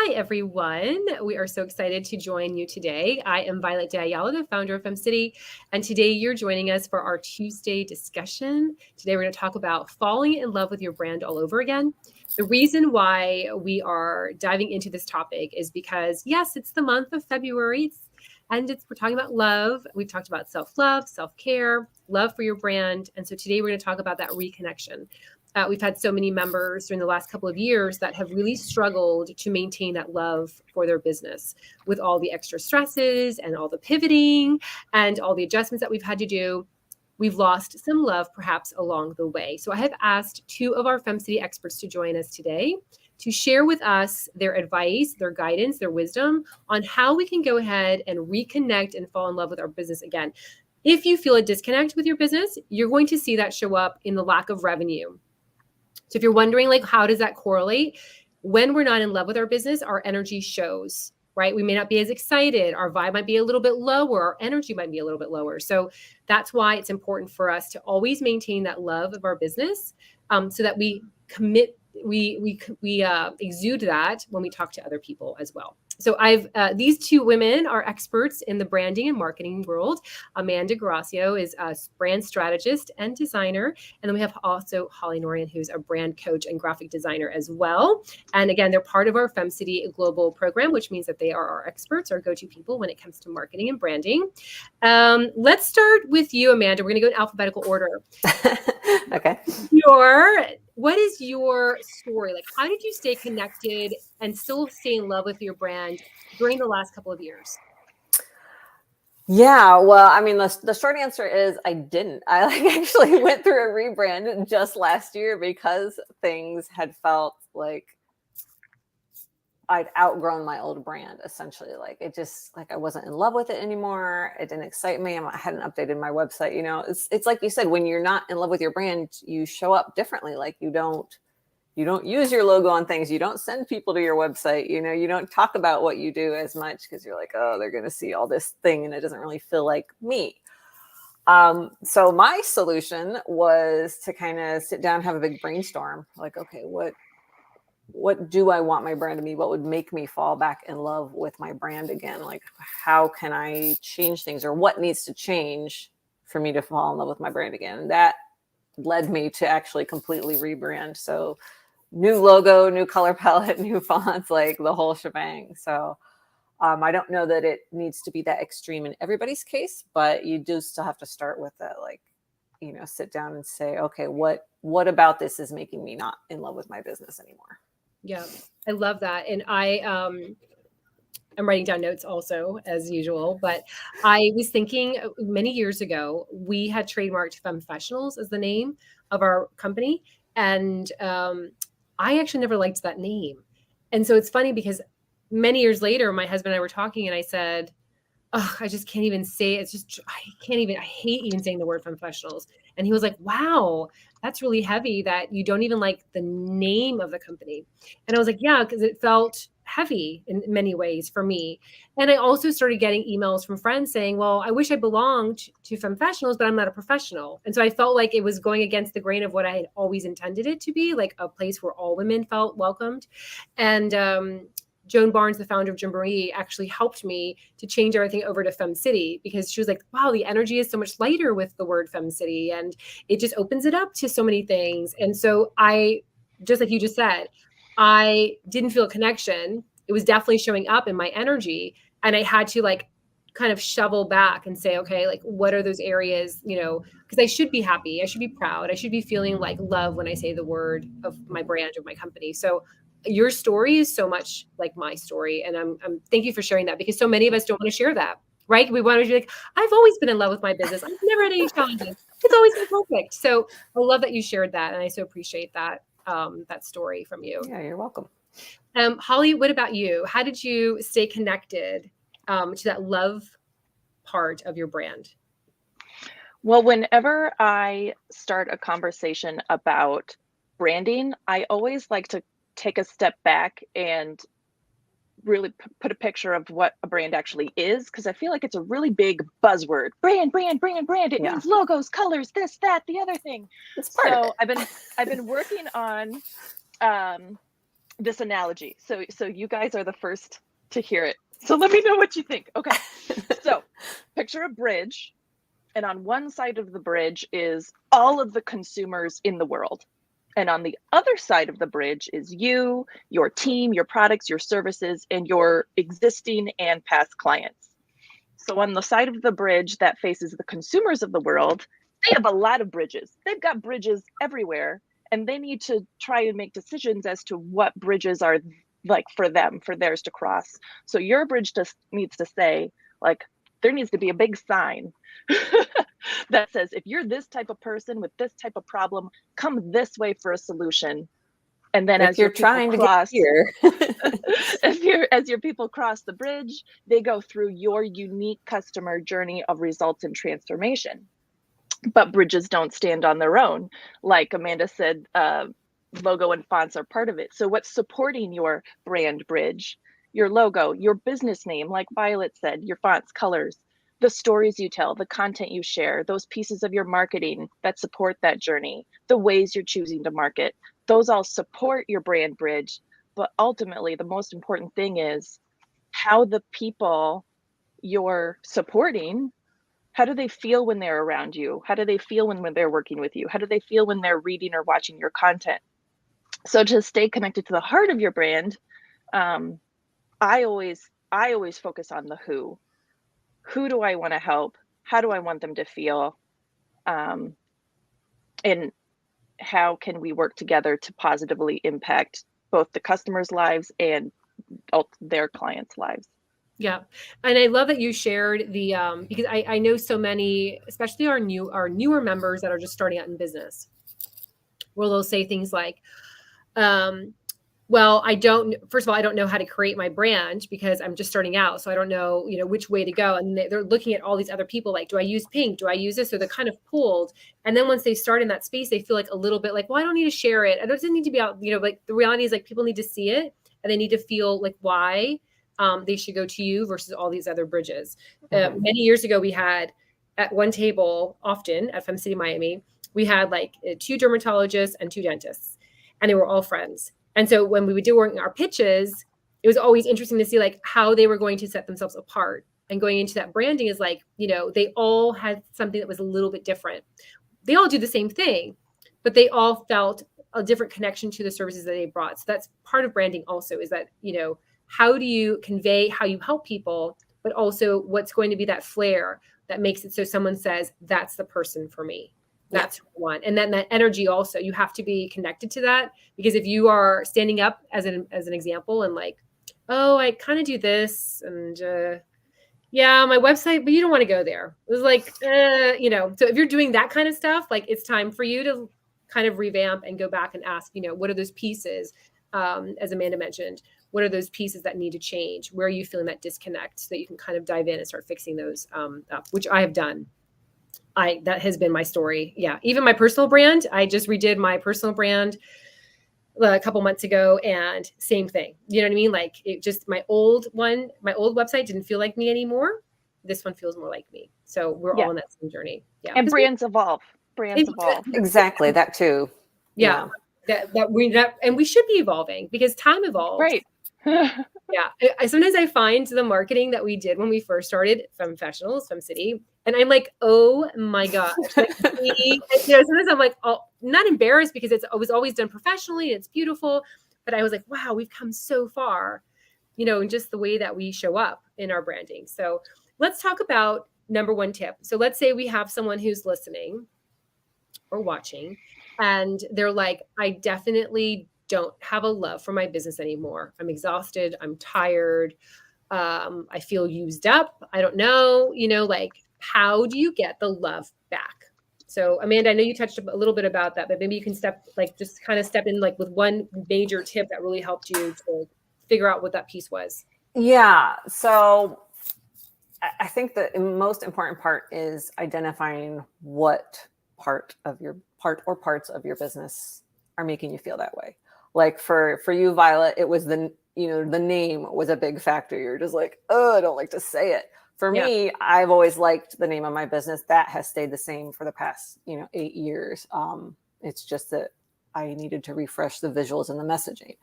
Hi, everyone. We are so excited to join you today. I am Violette Ayala, the founder of FemCity, and today you're joining us for our Tuesday discussion. Today we're going to talk about falling in love with your brand all over again. The reason why we are diving into this topic is because, yes, it's the month of February, we're talking about love. We've talked about self-love, self-care, love for your brand, and so today we're going to talk about that reconnection. We've had so many members during the last couple of years that have really struggled to maintain that love for their business with all the extra stresses and all the pivoting and all the adjustments that we've had to do. We've lost some love perhaps along the way. So I have asked two of our FemCity experts to join us today to share with us their advice, their guidance, their wisdom on how we can go ahead and reconnect and fall in love with our business again. If you feel a disconnect with your business, you're going to see that show up in the lack of revenue. So if you're wondering, like, how does that correlate? When we're not in love with our business, our energy shows, right? We may not be as excited. Our vibe might be a little bit lower. Our energy might be a little bit lower. So that's why it's important for us to always maintain that love of our business, so that we commit, we exude that when we talk to other people as well. So these two women are experts in the branding and marketing world. Amanda Gracio is a brand strategist and designer. And then we have also Holly Norian, who's a brand coach and graphic designer as well. And again, they're part of our FemCity global program, which means that they are our experts, our go-to people when it comes to marketing and branding. Let's start with you, Amanda. We're going to go in alphabetical order. Okay. What is your story? Like, how did you stay connected and still stay in love with your brand during the last couple of years? Yeah, well, I mean, the short answer is I didn't. I actually went through a rebrand just last year because things had felt like I'd outgrown my old brand, essentially. Like I wasn't in love with it anymore. It didn't excite me. I hadn't updated my website. It's like you said, when you're not in love with your brand, you show up differently. Like you don't use your logo on things. You don't send people to your website. You don't talk about what you do as much because you're like, oh, they're going to see all this thing and it doesn't really feel like me. So my solution was to kind of sit down, have a big brainstorm. Like, okay, what do I want my brand to be? What would make me fall back in love with my brand again? Like, how can I change things, or what needs to change for me to fall in love with my brand again? And that led me to actually completely rebrand. So new logo, new color palette, new fonts, like the whole shebang. So I don't know that it needs to be that extreme in everybody's case, but you do still have to start with that, like, sit down and say, okay, what about this is making me not in love with my business anymore? Yeah, I love that. And I'm writing down notes also, as usual, but I was thinking many years ago, we had trademarked Femfessionals as the name of our company. And I actually never liked that name. And so it's funny because many years later, my husband and I were talking and I said, oh, I just can't even say it. It's just, I hate even saying the word Femfessionals. And he was like, wow, that's really heavy that you don't even like the name of the company. And I was like, yeah, because it felt heavy in many ways for me. And I also started getting emails from friends saying, well, I wish I belonged to Femfessionals, but I'm not a professional. And so I felt like it was going against the grain of what I had always intended it to be, like a place where all women felt welcomed. And Joan Barnes, the founder of Gymboree, actually helped me to change everything over to FemCity because she was like, wow, the energy is so much lighter with the word FemCity and it just opens it up to so many things. And so I, just like you just said, I didn't feel a connection. It was definitely showing up in my energy. And I had to like kind of shovel back and say, okay, like what are those areas, because I should be happy. I should be proud. I should be feeling like love when I say the word of my brand or my company. So your story is so much like my story. And I'm thank you for sharing that because so many of us don't want to share that, right? We want to be like, I've always been in love with my business. I've never had any challenges. It's always been perfect. So I love that you shared that. And I so appreciate that, that story from you. Yeah, you're welcome. Holly, what about you? How did you stay connected to that love part of your brand? Well, whenever I start a conversation about branding, I always like to take a step back and really put a picture of what a brand actually is, because I feel like it's a really big buzzword. Brand. It means logos, colors, this, that, the other thing. It's part of it. I've been working on this analogy. So you guys are the first to hear it. So let me know what you think. Okay. So picture a bridge, and on one side of the bridge is all of the consumers in the world. And on the other side of the bridge is you, your team, your products, your services, and your existing and past clients. So on the side of the bridge that faces the consumers of the world, they have a lot of bridges. They've got bridges everywhere, and they need to try and make decisions as to what bridges are like for them, for theirs to cross. So your bridge just needs to say, like, there needs to be a big sign that says, if you're this type of person with this type of problem, come this way for a solution. And then If as you're your people trying to cross, get here, as your people cross the bridge, they go through your unique customer journey of results and transformation. But bridges don't stand on their own. Like Amanda said, logo and fonts are part of it. So what's supporting your brand bridge? Your logo, your business name, like Violet said, your fonts, colors, the stories you tell, the content you share, those pieces of your marketing that support that journey, the ways you're choosing to market, those all support your brand bridge. But ultimately, the most important thing is how the people you're supporting, how do they feel when they're around you? How do they feel when they're working with you? How do they feel when they're reading or watching your content? So to stay connected to the heart of your brand, I always focus on the who. Who do I want to help? How do I want them to feel? And how can we work together to positively impact both the customers' lives and their clients' lives? Yeah. And I love that you shared the because I know so many, especially our newer members that are just starting out in business, where they'll say things like, well, first of all, I don't know how to create my brand because I'm just starting out. So I don't know, which way to go. And they're looking at all these other people, like, do I use pink? Do I use this? So they're kind of pulled. And then once they start in that space, they feel like a little bit like, well, I don't need to share it. It doesn't need to be out, like the reality is like people need to see it and they need to feel like why they should go to you versus all these other bridges. Many years ago, we had at one table often at FemCity Miami, we had like 2 dermatologists and 2 dentists, and they were all friends. And so when we would do our pitches, it was always interesting to see like how they were going to set themselves apart. And going into that branding is like, they all had something that was a little bit different. They all do the same thing, but they all felt a different connection to the services that they brought. So that's part of branding also, is that, how do you convey how you help people, but also what's going to be that flair that makes it so someone says, that's the person for me. That's one. And then that energy also, you have to be connected to that, because if you are standing up as an example and like, oh, I kind of do this and yeah, my website, but you don't want to go there. It was like, so if you're doing that kind of stuff, like it's time for you to kind of revamp and go back and ask, what are those pieces? As Amanda mentioned, what are those pieces that need to change? Where are you feeling that disconnect so that you can kind of dive in and start fixing those up, which I have done. That has been my story. Yeah. Even my personal brand, I just redid my personal brand a couple months ago, and same thing. You know what I mean? Like it just, my old website didn't feel like me anymore. This one feels more like me. So we're all on that same journey. Yeah. And brands evolve. Exactly. That too. Yeah. And we should be evolving because time evolves. Right. Yeah. Sometimes I find the marketing that we did when we first started FemFessionals, FemCity, and I'm like, oh my gosh. Like, sometimes I'm like, not embarrassed because it was always done professionally and it's beautiful. But I was like, wow, we've come so far, in just the way that we show up in our branding. So let's talk about number 1 tip. So let's say we have someone who's listening or watching, and they're like, I definitely don't have a love for my business anymore. I'm exhausted. I'm tired. I feel used up. I don't know, like, how do you get the love back? So Amanda, I know you touched a little bit about that, but maybe you can step in like with one major tip that really helped you to figure out what that piece was. Yeah. So I think the most important part is identifying what parts of your business are making you feel that way. Like for you, Violet, it was the name was a big factor. You're just like, oh, I don't like to say it. For me, I've always liked the name of my business. That has stayed the same for the past, 8 years. It's just that I needed to refresh the visuals and the messaging.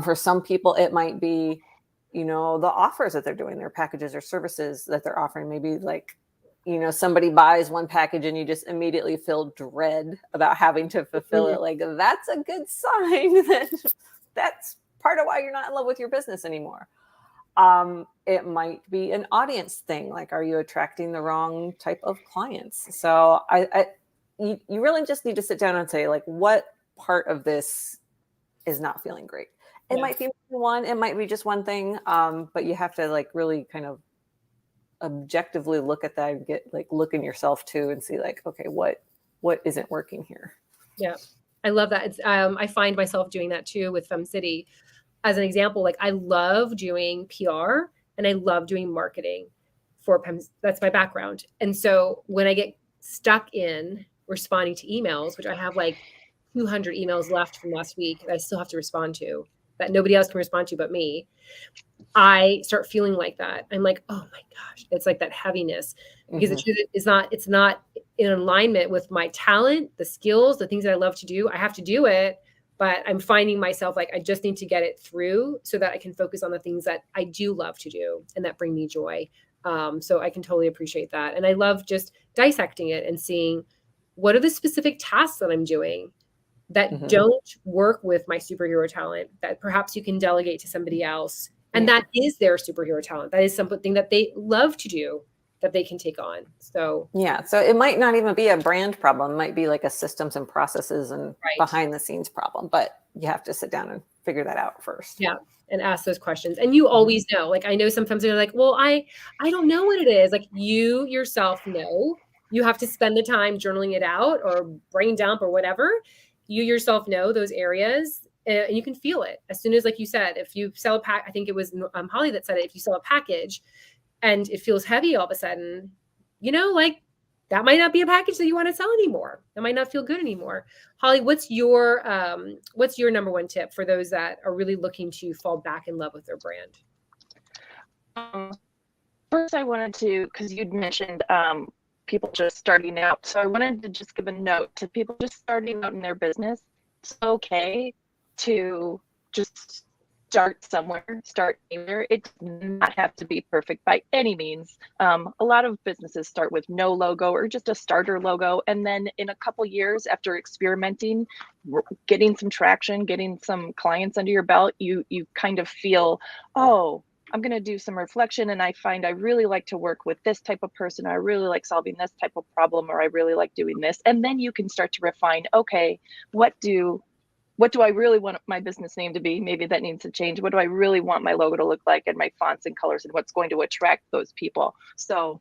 For some people, it might be, the offers that they're doing, their packages or services that they're offering. Maybe like, somebody buys one package and you just immediately feel dread about having to fulfill it. Like, that's a good sign that that's part of why you're not in love with your business anymore. It might be an audience thing. Like, are you attracting the wrong type of clients? So you really just need to sit down and say, like, what part of this is not feeling great? It might be one, it might be just one thing. But you have to like really kind of objectively look at that and look in yourself too and see like, okay, what isn't working here? Yeah. I love that. It's I find myself doing that too with FemCity. As an example, like I love doing PR and I love doing marketing for PEMS. That's my background. And so when I get stuck in responding to emails, which I have like 200 emails left from last week that I still have to respond to, that nobody else can respond to but me, I start feeling like that. I'm like, oh my gosh, it's like that heaviness, because the truth is it's not in alignment with my talent, the skills, the things that I love to do. I have to do it, but I'm finding myself like, I just need to get it through so that I can focus on the things that I do love to do and that bring me joy. So I can totally appreciate that. And I love just dissecting it and seeing what are the specific tasks that I'm doing that don't work with my superhero talent, that perhaps you can delegate to somebody else. And that is their superhero talent. That is something that they love to do, that they can take on. So so it might not even be a brand problem. It might be like a systems and processes and behind the scenes problem, but you have to sit down and figure that out first. Yeah. And ask those questions. And you always know, like, I know sometimes they're like, well, I don't know what it is. Like, you yourself know. You have to spend the time journaling it out or brain dump or whatever. You yourself know those areas. And you can feel it as soon as, like you said, if you sell a pack, I think it was Holly that said it, if you sell a package and it feels heavy all of a sudden, like that might not be a package that you want to sell anymore. That might not feel good anymore. Holly, what's your number one tip for those that are really looking to fall back in love with their brand? First, I wanted to, because you'd mentioned people just starting out. So I wanted to just give a note to people just starting out in their business. It's okay to just start somewhere, start anywhere. It does not have to be perfect by any means. A lot of businesses start with no logo or just a starter logo. And then in a couple years after experimenting, getting some traction, getting some clients under your belt, you kind of feel, oh, I'm going to do some reflection. And I find I really like to work with this type of person. I really like solving this type of problem, or I really like doing this. And then you can start to refine, okay, what do I really want my business name to be? Maybe that needs to change. What do I really want my logo to look like, and my fonts and colors, and what's going to attract those people? So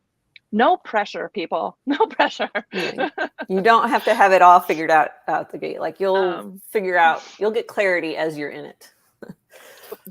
no pressure, people, no pressure. You don't have to have it all figured out the gate. Like you'll figure out, you'll get clarity as you're in it.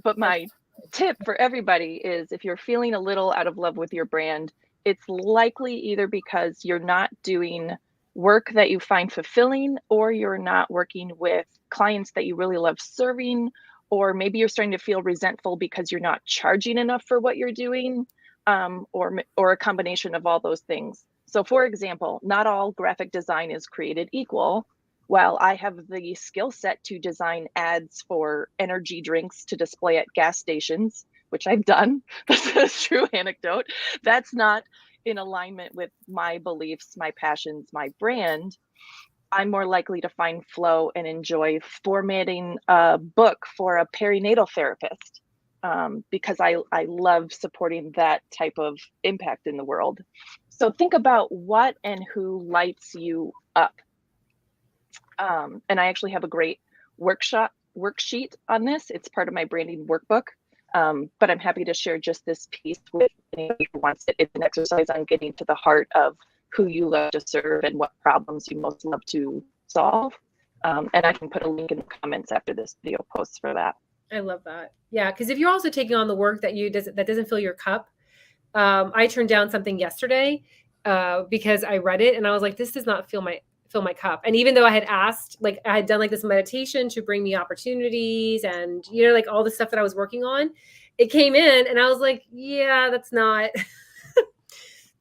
But my tip for everybody is, if you're feeling a little out of love with your brand, it's likely either because you're not doing work that you find fulfilling, or you're not working with clients that you really love serving, or maybe you're starting to feel resentful because you're not charging enough for what you're doing, or a combination of all those things. So for example, not all graphic design is created equal. While I have the skill set to design ads for energy drinks to display at gas stations, which I've done, this is a true anecdote, that's not in alignment with my beliefs, my passions, my brand. I'm more likely to find flow and enjoy formatting a book for a perinatal therapist, because I love supporting that type of impact in the world. So think about what and who lights you up. And I actually have a great worksheet on this. It's part of my branding workbook. But I'm happy to share just this piece with anybody who wants it. It's an exercise on getting to the heart of who you love to serve and what problems you most love to solve. And I can put a link in the comments after this video posts for that. I love that. Yeah, because if you're also taking on the work that doesn't fill your cup, I turned down something yesterday because I read it and I was like, this does not fill my cup. And even though I had asked, like I had done like this meditation to bring me opportunities and, like all the stuff that I was working on, it came in and I was like, yeah, that's not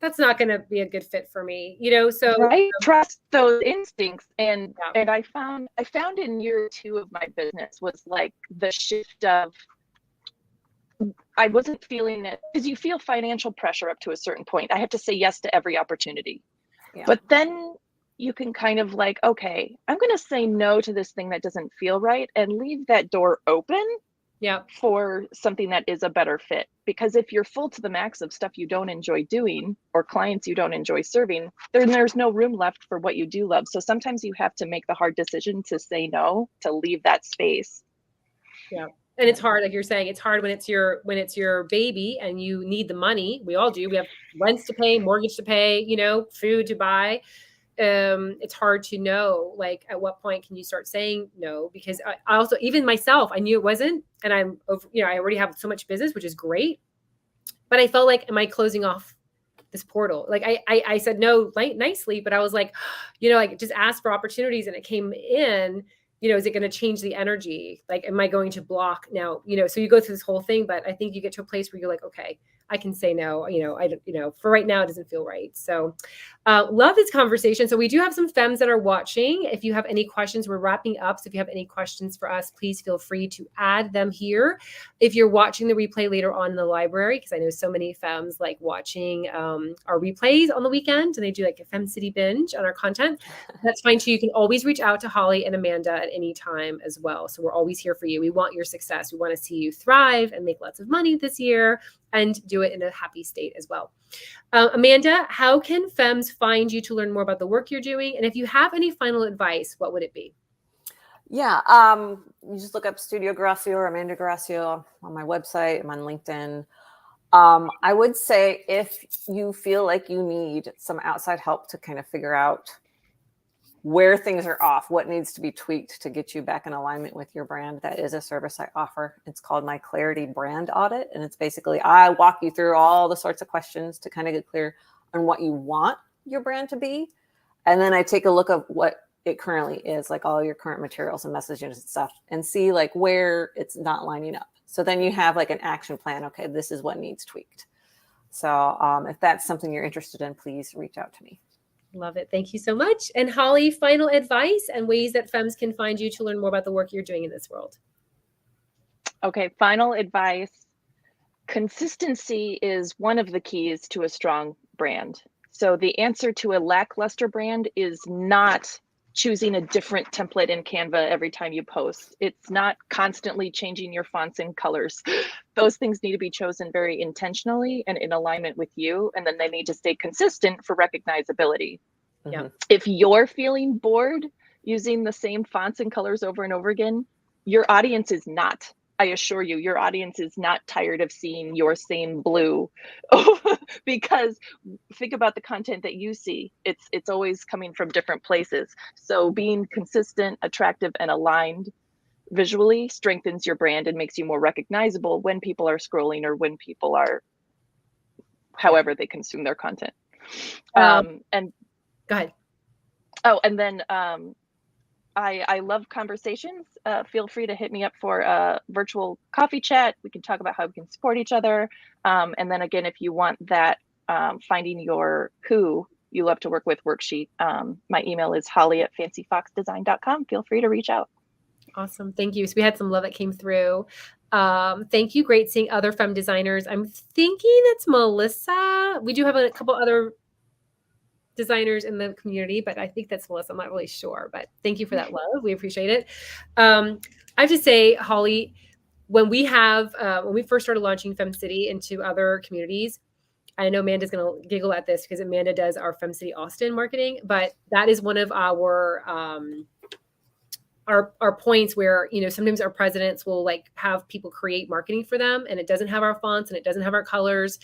that's not going to be a good fit for me, you know? So right, trust those instincts. And yeah. I found in year 2 of my business was like the shift of, I wasn't feeling it, because you feel financial pressure up to a certain point. I have to say yes to every opportunity. Yeah. But then you can kind of like, okay, I'm going to say no to this thing that doesn't feel right and leave that door open Yeah. for something that is a better fit. Because if you're full to the max of stuff you don't enjoy doing or clients you don't enjoy serving, then there's no room left for what you do love. So sometimes you have to make the hard decision to say no, to leave that space. Yeah. And it's hard, like you're saying, it's hard when it's your baby and you need the money. We all do. We have rents to pay, mortgage to pay, you know, food to buy. It's hard to know, like, at what point can you start saying no? Because I also, even myself, I knew it wasn't, and I'm over, you know, I already have so much business, which is great, but I felt like, am I closing off this portal? Like I said no nicely, but I was like, you know, like just ask for opportunities and it came in, you know, is it going to change the energy? Like, am I going to block now? You know, so you go through this whole thing, but I think you get to a place where you're like, okay, I can say no, you know, for right now, it doesn't feel right. So love this conversation. So we do have some femmes that are watching. If you have any questions, we're wrapping up. So if you have any questions for us, please feel free to add them here. If you're watching the replay later on in the library, because I know so many femmes like watching our replays on the weekend, and they do like a FemCity binge on our content. That's fine too. You can always reach out to Holly and Amanda at any time as well. So we're always here for you. We want your success. We want to see you thrive and make lots of money this year and do it in a happy state as well. Amanda, how can femmes find you to learn more about the work you're doing? And if you have any final advice, what would it be? Yeah, you just look up Studio Gracio or Amanda Gracio on my website. I'm on LinkedIn. I would say if you feel like you need some outside help to kind of figure out where things are off, what needs to be tweaked to get you back in alignment with your brand, that is a service I offer. It's called my Clarity Brand Audit. And it's basically, I walk you through all the sorts of questions to kind of get clear on what you want your brand to be. And then I take a look at what it currently is, like all your current materials and messages and stuff, and see like where it's not lining up. So then you have like an action plan. Okay, this is what needs tweaked. So if that's something you're interested in, please reach out to me. Love it. Thank you so much. And Holly, final advice and ways that femmes can find you to learn more about the work you're doing in this world. Okay, final advice. Consistency is one of the keys to a strong brand. So the answer to a lackluster brand is not choosing a different template in Canva every time you post. It's not constantly changing your fonts and colors. Those things need to be chosen very intentionally and in alignment with you. And then they need to stay consistent for recognizability. Yeah. If you're feeling bored using the same fonts and colors over and over again, your audience is not. I assure you, your audience is not tired of seeing your same blue. Because think about the content that you see. It's always coming from different places. So being consistent, attractive, and aligned visually strengthens your brand and makes you more recognizable when people are scrolling or when people are, however they consume their content. And go ahead. Oh, and then I love conversations. Feel free to hit me up for a virtual coffee chat. We can talk about how we can support each other. And then again, if you want that finding your who you love to work with worksheet, my email is holly@fancyfoxdesign.com. Feel free to reach out. Awesome. Thank you. So we had some love that came through. Thank you. Great seeing other femme designers. I'm thinking it's Melissa. We do have a couple other designers in the community, but I think that's Melissa. I'm not really sure, but thank you for that love. We appreciate it. I have to say, Holly, when we first started launching FemCity into other communities, I know Amanda's going to giggle at this because Amanda does our FemCity Austin marketing, but that is one of our points where, you know, sometimes our presidents will like have people create marketing for them and it doesn't have our fonts and it doesn't have our colors.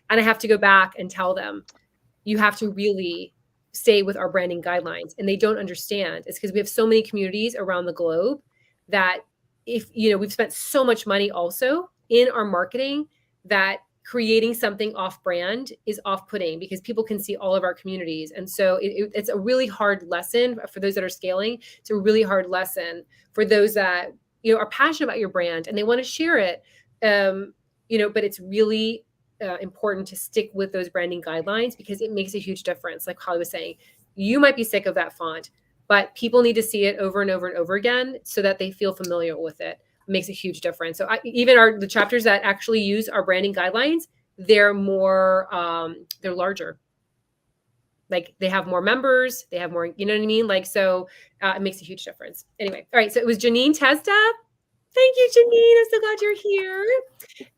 And I have to go back and tell them, you have to really stay with our branding guidelines. And they don't understand. It's because we have so many communities around the globe that if, you know, we've spent so much money also in our marketing that creating something off brand is off-putting because people can see all of our communities. And so it's a really hard lesson for those that are scaling. It's a really hard lesson for those that, you know, are passionate about your brand and they want to share it, you know, but it's really important to stick with those branding guidelines because it makes a huge difference. Like Holly was saying, you might be sick of that font, but people need to see it over and over and over again so that they feel familiar with it. It makes a huge difference. So even the chapters that actually use our branding guidelines, they're more, they're larger. Like they have more members, they have more, you know what I mean? Like, so it makes a huge difference. Anyway, all right. So it was Janine Testa. Thank you, Janine. I'm so glad you're here.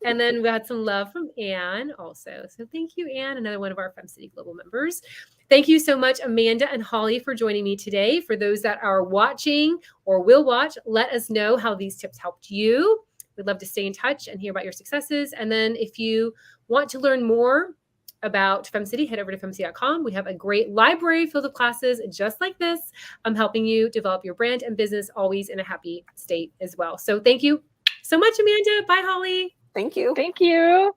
And then we had some love from Anne also. So thank you, Anne, another one of our FemCity Global members. Thank you so much, Amanda and Holly, for joining me today. For those that are watching or will watch, let us know how these tips helped you. We'd love to stay in touch and hear about your successes. And then if you want to learn more about FemCity, head over to femcity.com. We have a great library filled with classes just like this. I'm helping you develop your brand and business always in a happy state as well. So thank you so much, Amanda. Bye, Holly. Thank you. Thank you.